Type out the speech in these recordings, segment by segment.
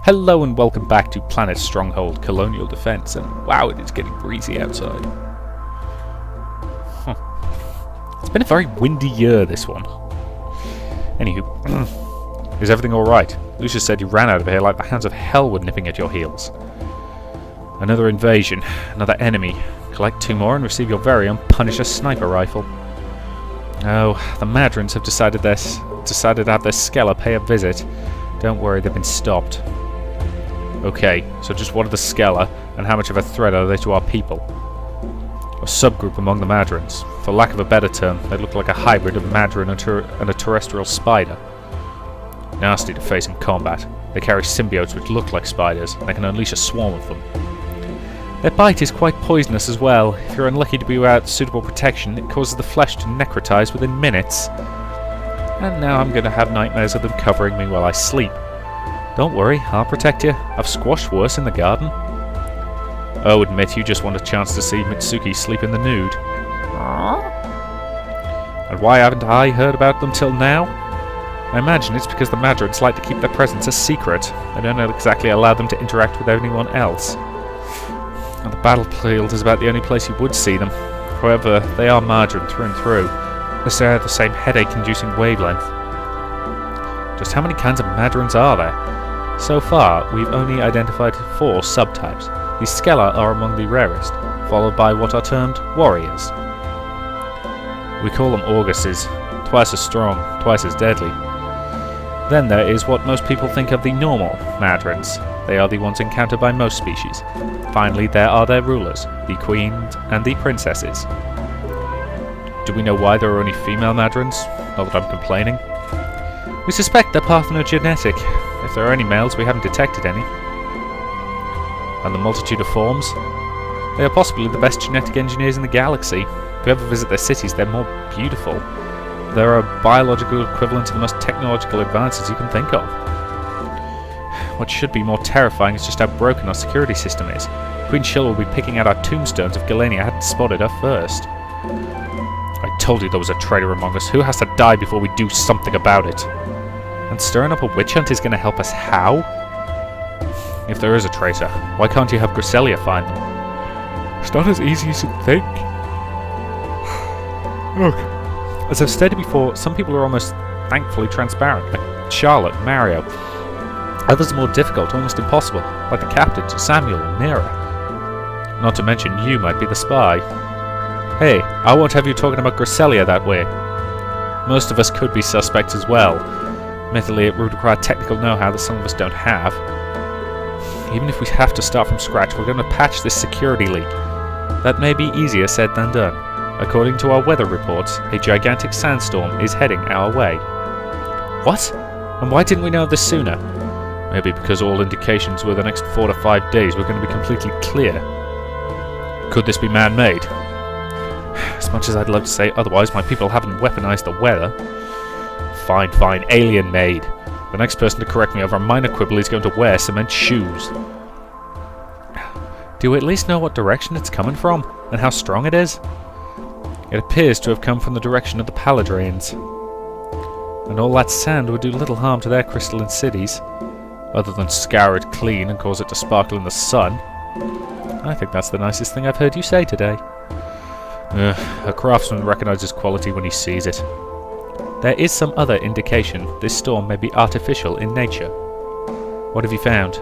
Hello and welcome back to Planet Stronghold Colonial Defence, and wow, it is getting breezy outside. It's been a very windy year, this one. Anywho, is everything alright? Lucius said you ran out of here like the hounds of hell were nipping at your heels. Another invasion, another enemy. Collect 2 more and receive your very own Punisher sniper rifle. Oh, the Madrons have decided to have their Skeller pay a visit. Don't worry, they've been stopped. Okay, so just what are the Skeller, and how much of a threat are they to our people? A subgroup among the Madrons. For lack of a better term, they look like a hybrid of Madron and a terrestrial spider. Nasty to face in combat. They carry symbiotes which look like spiders, and they can unleash a swarm of them. Their bite is quite poisonous as well. If you're unlucky to be without suitable protection, it causes the flesh to necrotize within minutes. And now I'm going to have nightmares of them covering me while I sleep. Don't worry, I'll protect you. I've squashed worse in the garden. Oh, admit you just want a chance to see Mitsuki sleep in the nude. And why haven't I heard about them till now? I imagine it's because the Madrons like to keep their presence a secret. They don't exactly allow them to interact with anyone else. And the battlefield is about the only place you would see them. However, they are Madron through and through. They share the same headache-inducing wavelength. Just how many kinds of Madrons are there? So far, we've only identified 4 subtypes. These Skeller are among the rarest, followed by what are termed warriors. We call them Augustes, twice as strong, twice as deadly. Then there is what most people think of the normal Madrons. They are the ones encountered by most species. Finally, there are their rulers, the queens and the princesses. Do we know why there are only female Madrons? Not that I'm complaining. We suspect they're parthenogenetic. If there are any males, we haven't detected any. And the multitude of forms? They are possibly the best genetic engineers in the galaxy. If you ever visit their cities, they're more beautiful. They're a biological equivalent to the most technological advances you can think of. What should be more terrifying is just how broken our security system is. Queen Shill will be picking out our tombstones if Galenia hadn't spotted her first. I told you there was a traitor among us. Who has to die before we do something about it? And stirring up a witch hunt is going to help us how? If there is a traitor, why can't you have Griselia find them? It's not as easy as you think. Look, as I've stated before, some people are almost thankfully transparent, like Charlotte and Mario. Others are more difficult, almost impossible, like the captains, Samuel and Mira. Not to mention you might be the spy. Hey, I won't have you talking about Griselia that way. Most of us could be suspects as well. Admittedly, it would require technical know-how that some of us don't have. Even if we have to start from scratch, we're going to patch this security leak. That may be easier said than done. According to our weather reports, a gigantic sandstorm is heading our way. What? And why didn't we know this sooner? Maybe because all indications were the next 4 to 5 days were going to be completely clear. Could this be man-made? As much as I'd love to say otherwise, my people haven't weaponized the weather. Fine, alien-made. The next person to correct me over a minor quibble is going to wear cement shoes. Do we at least know what direction it's coming from, and how strong it is? It appears to have come from the direction of the Paladrains. And all that sand would do little harm to their crystalline cities, other than scour it clean and cause it to sparkle in the sun. I think that's the nicest thing I've heard you say today. A craftsman recognizes quality when he sees it. There is some other indication this storm may be artificial in nature. What have you found?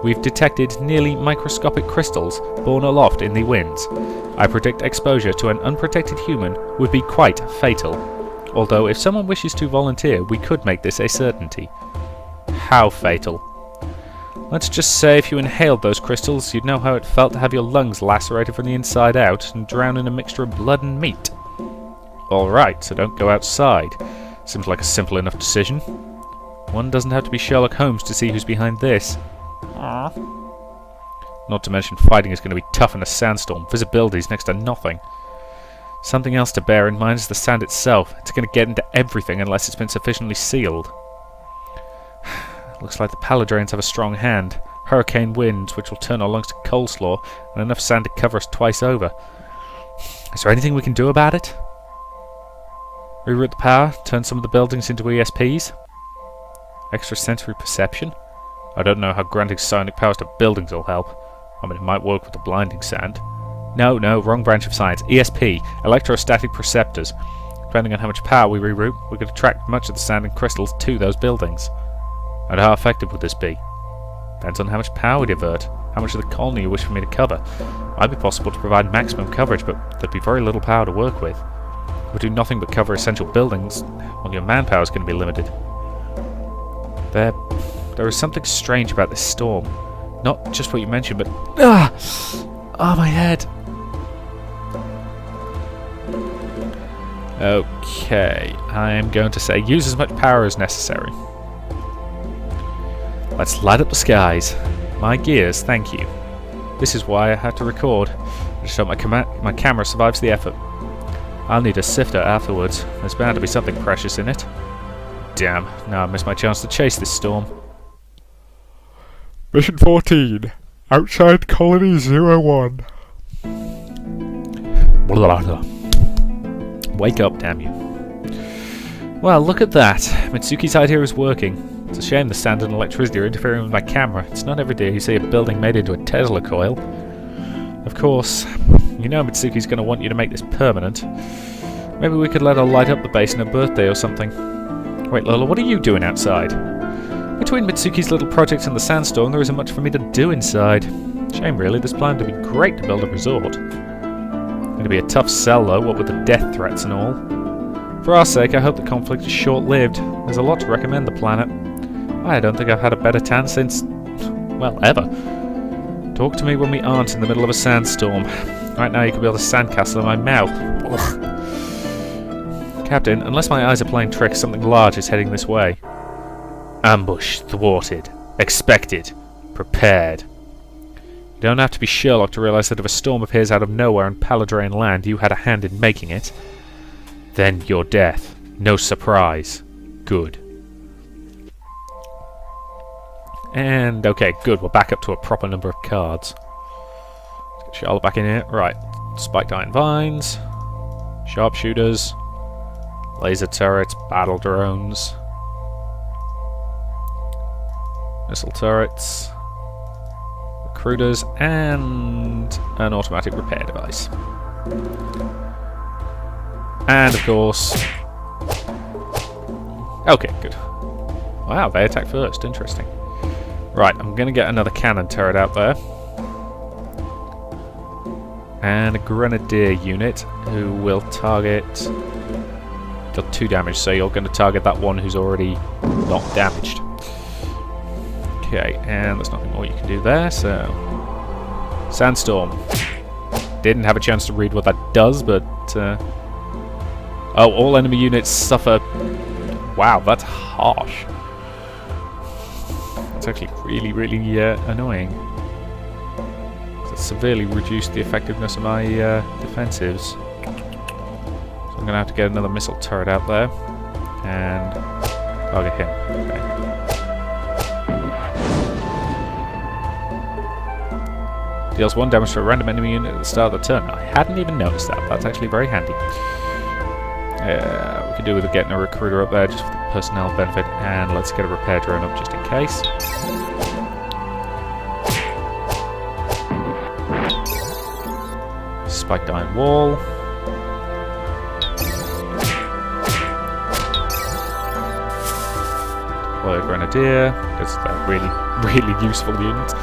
We've detected nearly microscopic crystals borne aloft in the winds. I predict exposure to an unprotected human would be quite fatal. Although if someone wishes to volunteer, we could make this a certainty. How fatal? Let's just say if you inhaled those crystals, you'd know how it felt to have your lungs lacerated from the inside out and drown in a mixture of blood and meat. Alright, so don't go outside. Seems like a simple enough decision. One doesn't have to be Sherlock Holmes to see who's behind this. Not to mention fighting is going to be tough in a sandstorm. Visibility is next to nothing. Something else to bear in mind is the sand itself. It's going to get into everything unless it's been sufficiently sealed. Looks like the Paladrains have a strong hand. Hurricane winds, which will turn our lungs to coleslaw, and enough sand to cover us twice over. Is there anything we can do about it? Reroute the power, turn some of the buildings into ESPs? Extrasensory perception? I don't know how granting psionic powers to buildings will help. I mean, it might work with the blinding sand. No, wrong branch of science. ESP, electrostatic perceptors. Depending on how much power we reroute, we could attract much of the sand and crystals to those buildings. And how effective would this be? Depends on how much power we divert, how much of the colony you wish for me to cover. It might be possible to provide maximum coverage, but there'd be very little power to work with. If we do nothing but cover essential buildings, well, your manpower is going to be limited. There is something strange about this storm. Not just what you mentioned, but... my head! Okay, I am going to say use as much power as necessary. Let's light up the skies. My gears, thank you. This is why I had to record. Just hope my camera survives the effort. I'll need a sifter afterwards. There's bound to be something precious in it. Damn, now I missed my chance to chase this storm. Mission 14. Outside Colony 01. Blah, blah. Wake up, damn you. Well, look at that. Mitsuki's idea is working. It's a shame the sand and electricity are interfering with my camera. It's not every day you see a building made into a Tesla coil. Of course, you know Mitsuki's going to want you to make this permanent. Maybe we could let her light up the base on her birthday or something. Wait, Lola, what are you doing outside? Between Mitsuki's little project and the sandstorm, there isn't much for me to do inside. Shame, really. This planned to be great to build a resort. It'll be a tough sell, though, what with the death threats and all. For our sake, I hope the conflict is short-lived. There's a lot to recommend the planet. I don't think I've had a better tan since... well, ever. Talk to me when we aren't in the middle of a sandstorm. Right now you could build a sandcastle in my mouth. Ugh. Captain, unless my eyes are playing tricks, something large is heading this way. Ambush, thwarted, expected, prepared. You don't have to be Sherlock to realise that if a storm appears out of nowhere on Paladrain land, you had a hand in making it. Then your death. No surprise. Good. And, okay, good. We're back up to a proper number of cards. Let's get Charlotte back in here. Right. Spiked iron vines. Sharpshooters. Laser turrets. Battle drones. Missile turrets. Recruiters. And an automatic repair device. And, of course... okay, good. Wow, they attack first. Interesting. Right, I'm going to get another cannon turret out there. And a grenadier unit who will target... deal 2 damage, so you're going to target that one who's already not damaged. Okay, and there's nothing more you can do there, so... Sandstorm. Didn't have a chance to read what that does, but... oh, all enemy units suffer... wow, that's harsh. It's actually really, really annoying. It's severely reduced the effectiveness of my defensives. So I'm going to have to get another missile turret out there and target him. Okay. Deals 1 damage to a random enemy unit at the start of the turn. I hadn't even noticed that. That's actually very handy. We could do with getting a recruiter up there just for the personnel benefit, and let's get a repair drone up just in case. Spiked iron wall. Deploy a grenadier, because they're really, really useful units.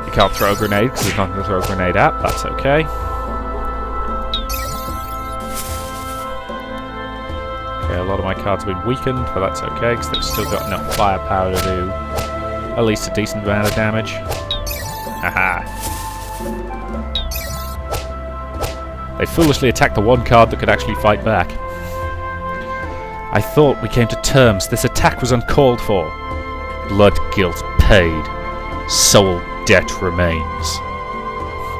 You can't throw a grenade because there's nothing to throw a grenade at, that's okay. A lot of my cards have been weakened, but that's okay, because they've still got enough firepower to do at least a decent amount of damage. Haha. They foolishly attacked the one card that could actually fight back. I thought we came to terms. This attack was uncalled for. Blood guilt paid. Soul debt remains.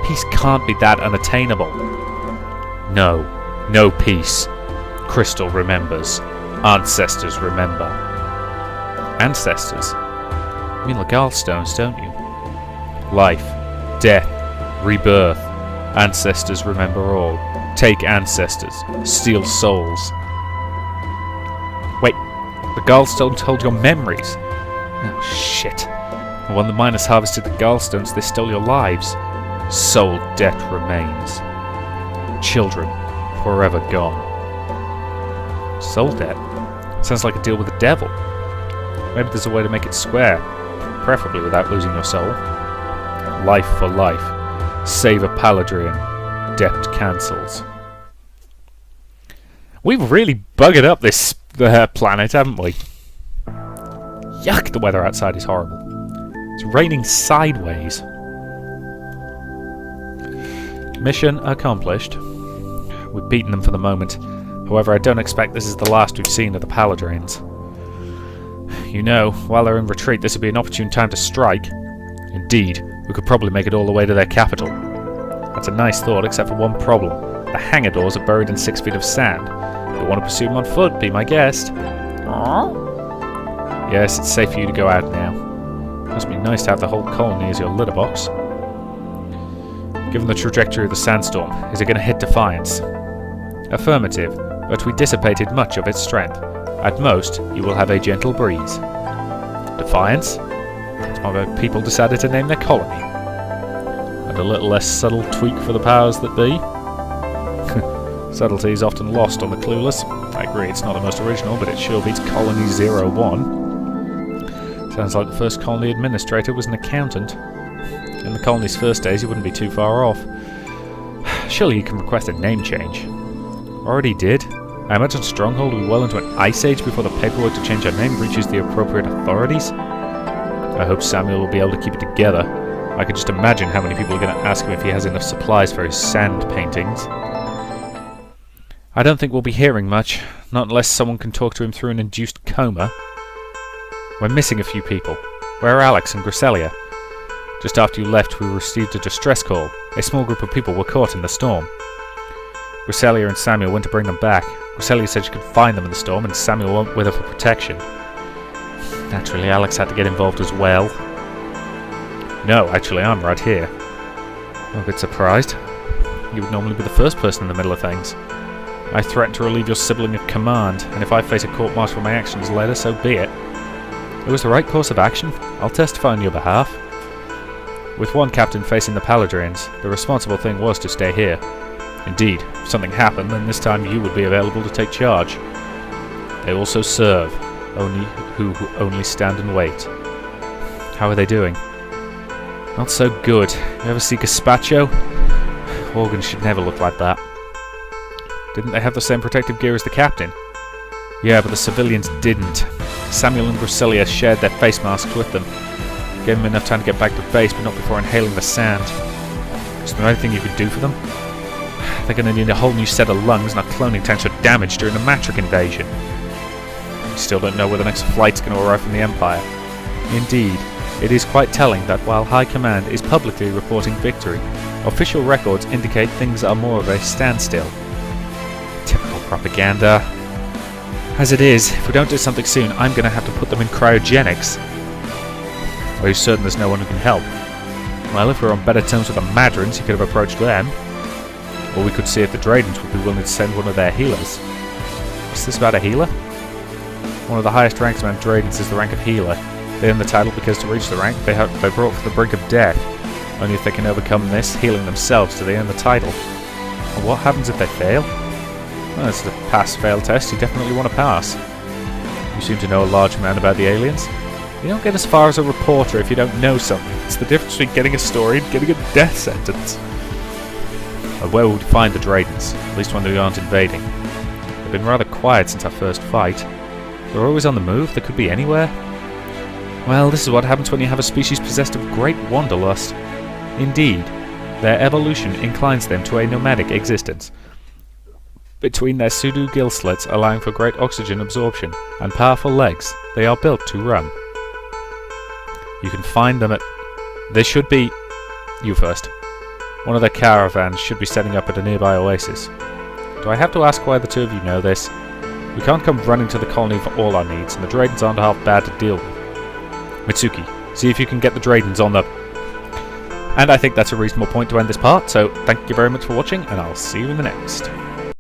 Peace can't be that unattainable. No. No peace. Crystal remembers. Ancestors remember. Ancestors? You mean the gallstones, don't you? Life, death, rebirth. Ancestors remember all. Take ancestors. Steal souls. Wait, the gallstones hold your memories. Oh, shit. And when the miners harvested the gallstones, they stole your lives. Soul debt remains. Children, forever gone. Soul debt? Sounds like a deal with the devil. Maybe there's a way to make it square, preferably without losing your soul. Life for life. Save a Paladrian. Debt cancels. We've really buggered up this planet, haven't we? Yuck, the weather outside is horrible. It's raining sideways. Mission accomplished. We've beaten them for the moment. However, I don't expect this is the last we've seen of the Paladrians. You know, while they're in retreat, this would be an opportune time to strike. Indeed, we could probably make it all the way to their capital. That's a nice thought, except for one problem. The hangar doors are buried in 6 feet of sand. You'll want to pursue them on foot, be my guest. Aww. Yes, it's safe for you to go out now. Must be nice to have the whole colony as your litter box. Given the trajectory of the sandstorm, is it going to hit Defiance? Affirmative, but we dissipated much of its strength. At most, you will have a gentle breeze. Defiance? That's why people decided to name their colony. And a little less subtle tweak for the powers that be. Subtlety is often lost on the clueless. I agree, it's not the most original, but it sure beats Colony 01. Sounds like the first colony administrator was an accountant. In the colony's first days, he wouldn't be too far off. Surely you can request a name change. Already did. I imagine Stronghold will be well into an ice age before the paperwork to change our name reaches the appropriate authorities. I hope Samuel will be able to keep it together. I could just imagine how many people are going to ask him if he has enough supplies for his sand paintings. I don't think we'll be hearing much, not unless someone can talk to him through an induced coma. We're missing a few people. Where are Alex and Griselia? Just after you left, we received a distress call. A small group of people were caught in the storm. Griselia and Samuel went to bring them back. Griselia said she could find them in the storm, and Samuel went with her for protection. Naturally, Alex had to get involved as well. No, actually, I'm right here. I'm a bit surprised. You would normally be the first person in the middle of things. I threatened to relieve your sibling of command, and if I face a court-martial for my actions later, so be it. It was the right course of action. I'll testify on your behalf. With one captain facing the Paladrians, the responsible thing was to stay here. Indeed, if something happened, then this time you would be available to take charge. They also serve, who only stand and wait. How are they doing? Not so good. You ever see Gazpacho? Organs should never look like that. Didn't they have the same protective gear as the captain? Yeah, but the civilians didn't. Samuel and Griselia shared their face masks with them. Gave them enough time to get back to base, but not before inhaling the sand. Is there anything you could do for them? They're going to need a whole new set of lungs, and our cloning tanks were damaged during the Matric invasion. We still don't know where the next flight's going to arrive from the Empire. Indeed, it is quite telling that while High Command is publicly reporting victory, official records indicate things are more of a standstill. Typical propaganda. As it is, if we don't do something soon, I'm going to have to put them in cryogenics. Are you certain there's no one who can help? Well, if we're on better terms with the Madrons, you could have approached them. Or we could see if the Dradens would be willing to send one of their healers. What's this about a healer? One of the highest ranks among Dradens is the rank of healer. They earn the title because to reach the rank, they brought to the brink of death. Only if they can overcome this, healing themselves, do they earn the title. And what happens if they fail? Well, it's a pass-fail test you definitely want to pass. You seem to know a large amount about the aliens. You don't get as far as a reporter if you don't know something. It's the difference between getting a story and getting a death sentence. But where would we find the Dradens? At least when they aren't invading. They've been rather quiet since our first fight. They're always on the move. They could be anywhere. Well, this is what happens when you have a species possessed of great wanderlust. Indeed, their evolution inclines them to a nomadic existence. Between their pseudo gill slits allowing for great oxygen absorption and powerful legs, they are built to run. You can find them at... This should be... You first. One of their caravans should be setting up at a nearby oasis. Do I have to ask why the two of you know this? We can't come running to the colony for all our needs, and the Dradens aren't half bad to deal with. Mitsuki, see if you can get the Dradens on the... And I think that's a reasonable point to end this part, so thank you very much for watching, and I'll see you in the next.